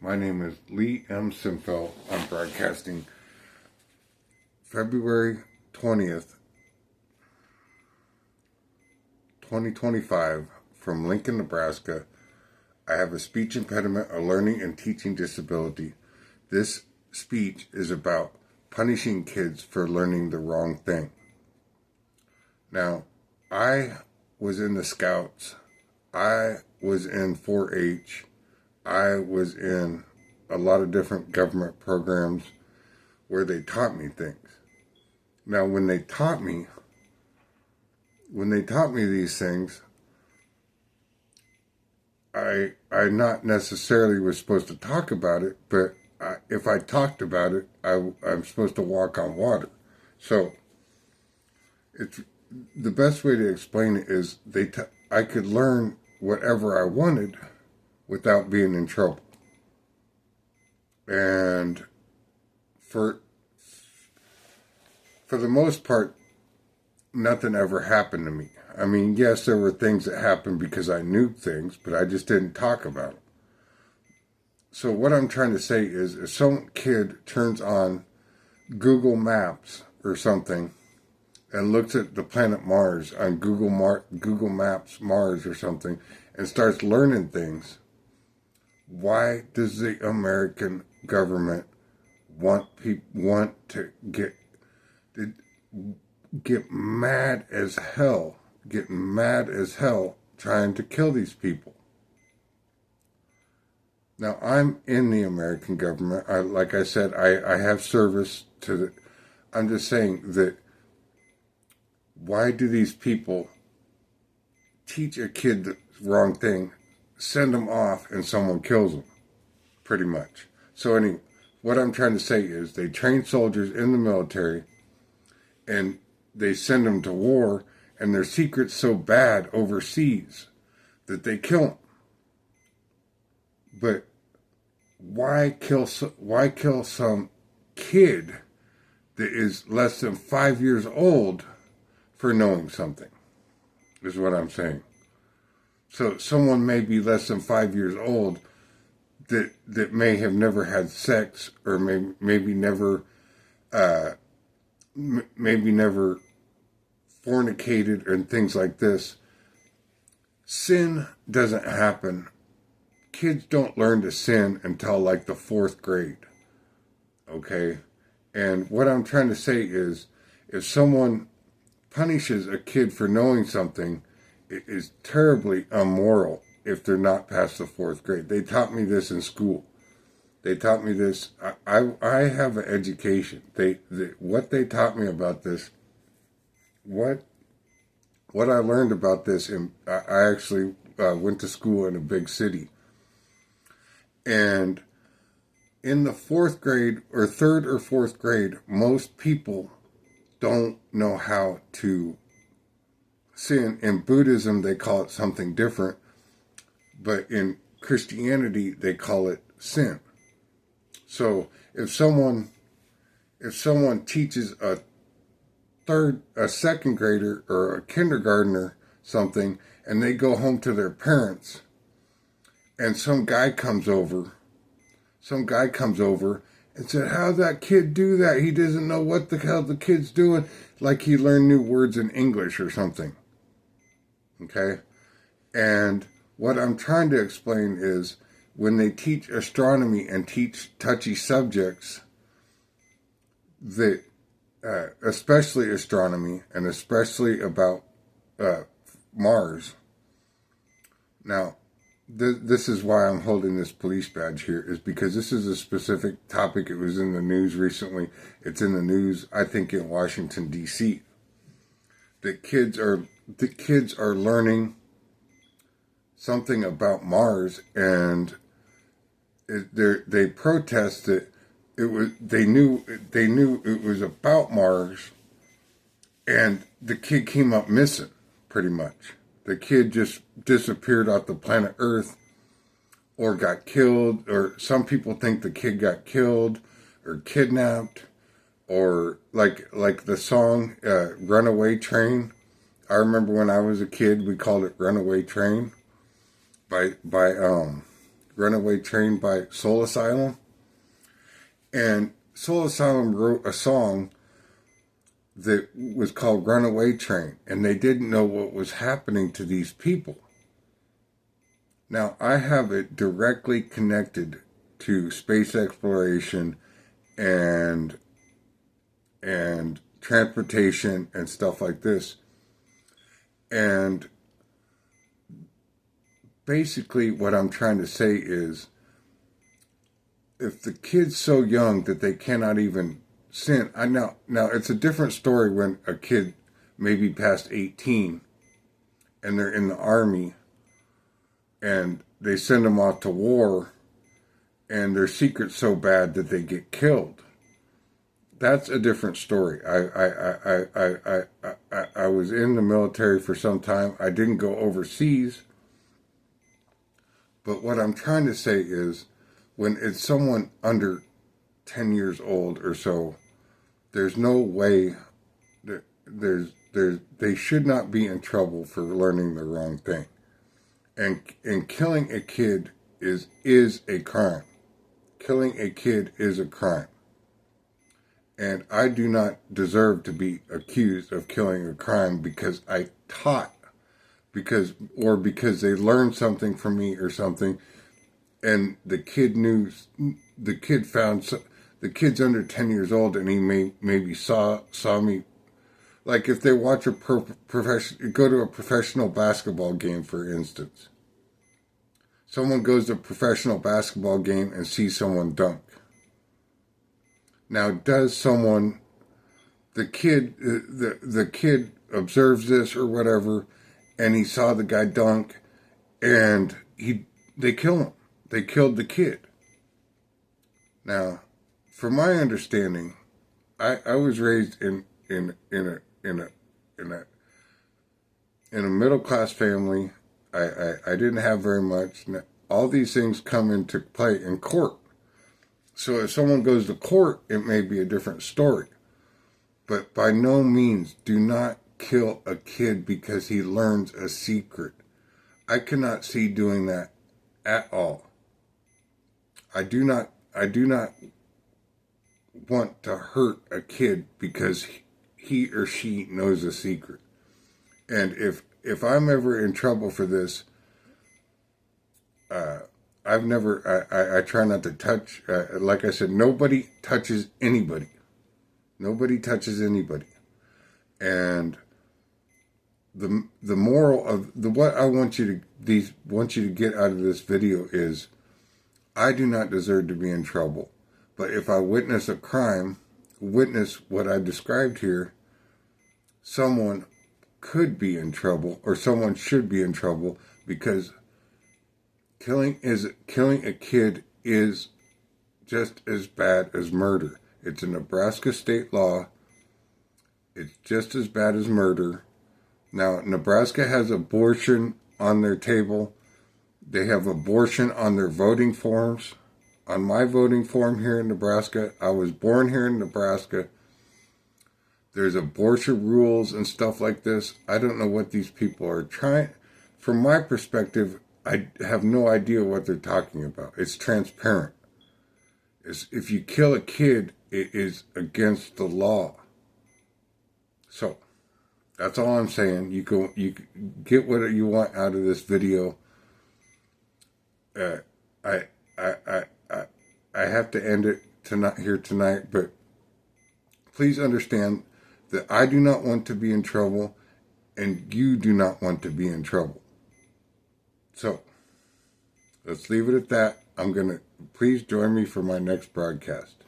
My name is Lee M Cimfel. I'm broadcasting February 20th, 2025 from Lincoln, Nebraska. I have a speech impediment, a learning and teaching disability. This speech is about punishing kids for learning the wrong thing. Now, I was in the Scouts. I was in 4-H. I was in a lot of different government programs where they taught me things. Now, when they taught me these things, I not necessarily was supposed to talk about it, but if I talked about it, I'm supposed to walk on water. So it's the best way to explain it is I could learn whatever I wanted without being in trouble. And for the most part, nothing ever happened to me. I mean, yes, there were things that happened because I knew things, but I just didn't talk about them. So what I'm trying to say is, if some kid turns on Google Maps or something and looks at the planet Mars on Google Maps Mars or something and starts learning things, why does the American government want to get mad as hell trying to kill these people? Now, I'm in the American government. Like I said, I have service to the... I'm just saying that why do these people teach a kid the wrong thing, send them off, and someone kills them, pretty much? So anyway, what I'm trying to say is they train soldiers in the military, and they send them to war, and their secret's so bad overseas that they kill them. But why kill some kid that is less than 5 years old for knowing something, is what I'm saying. So someone may be less than 5 years old that may have never had sex, or maybe never fornicated and things like this. Sin doesn't happen. Kids don't learn to sin until like the 4th grade. Okay? And what I'm trying to say is, if someone punishes a kid for knowing something, it is terribly immoral if they're not past the 4th grade. They taught me this in school. They taught me this. I have an education. What they taught me about this, what I learned about this, and I actually went to school in a big city. And in the 4th grade, or 3rd or 4th grade, most people don't know how to sin. In Buddhism, they call it something different, but in Christianity, they call it sin. So if someone teaches a 2nd grader or a kindergartner something, and they go home to their parents, and some guy comes over and said, "How'd that kid do that? He doesn't know what the hell the kid's doing," like he learned new words in English or something. Okay? And what I'm trying to explain is, when they teach astronomy and teach touchy subjects, that especially astronomy and especially about Mars. Now, this is why I'm holding this police badge here, is because this is a specific topic. It was in the news recently. It's in the news, I think, in Washington, D.C. The kids are learning something about Mars, and they protest that they knew it was about Mars, and the kid came up missing, pretty much. The kid just disappeared off the planet Earth, or got killed, or some people think the kid got killed or kidnapped, or like the song Runaway Train. I remember when I was a kid, we called it Runaway Train by Runaway Train by Soul Asylum. And Soul Asylum wrote a song that was called Runaway Train, and they didn't know what was happening to these people. Now, I have it directly connected to space exploration and transportation and stuff like this. And basically what I'm trying to say is, if the kid's so young that they cannot even sin, now it's a different story when a kid maybe past 18 and they're in the army and they send them off to war and their secret's so bad that they get killed. That's a different story. I was in the military for some time. I didn't go overseas. But what I'm trying to say is, when it's someone under 10 years old or so, there's no way that they should not be in trouble for learning the wrong thing. And killing a kid is a crime. Killing a kid is a crime. And I do not deserve to be accused of killing a crime because I taught, because they learned something from me or something, and the kid's under 10 years old and he maybe saw me. Like if they watch go to a professional basketball game, for instance. Someone goes to a professional basketball game and sees someone dunk. Now, does the kid observes this or whatever, and he saw the guy dunk, and they kill him. They killed the kid. Now, from my understanding, I was raised in a middle class family. I didn't have very much. All these things come into play in court. So if someone goes to court, it may be a different story. But by no means do not kill a kid because he learns a secret. I cannot see doing that at all. I do not want to hurt a kid because he or she knows a secret. And if I'm ever in trouble for this, I try not to touch, like I said, nobody touches anybody. Nobody touches anybody. And the moral of what I want you to get out of this video is, I do not deserve to be in trouble. But if I witness a crime, witness what I described here, someone could be in trouble, or someone should be in trouble, because killing a kid is just as bad as murder. It's a Nebraska state law. It's just as bad as murder. Now, Nebraska has abortion on their table. They have abortion on their voting forms. On my voting form here in Nebraska, I was born here in Nebraska. There's abortion rules and stuff like this. I don't know what these people are trying. From my perspective, I have no idea what they're talking about. It's transparent. If you kill a kid, it is against the law. So, that's all I'm saying. You get what you want out of this video. I have to end it tonight, but please understand that I do not want to be in trouble, and you do not want to be in trouble. So, let's leave it at that. Please join me for my next broadcast.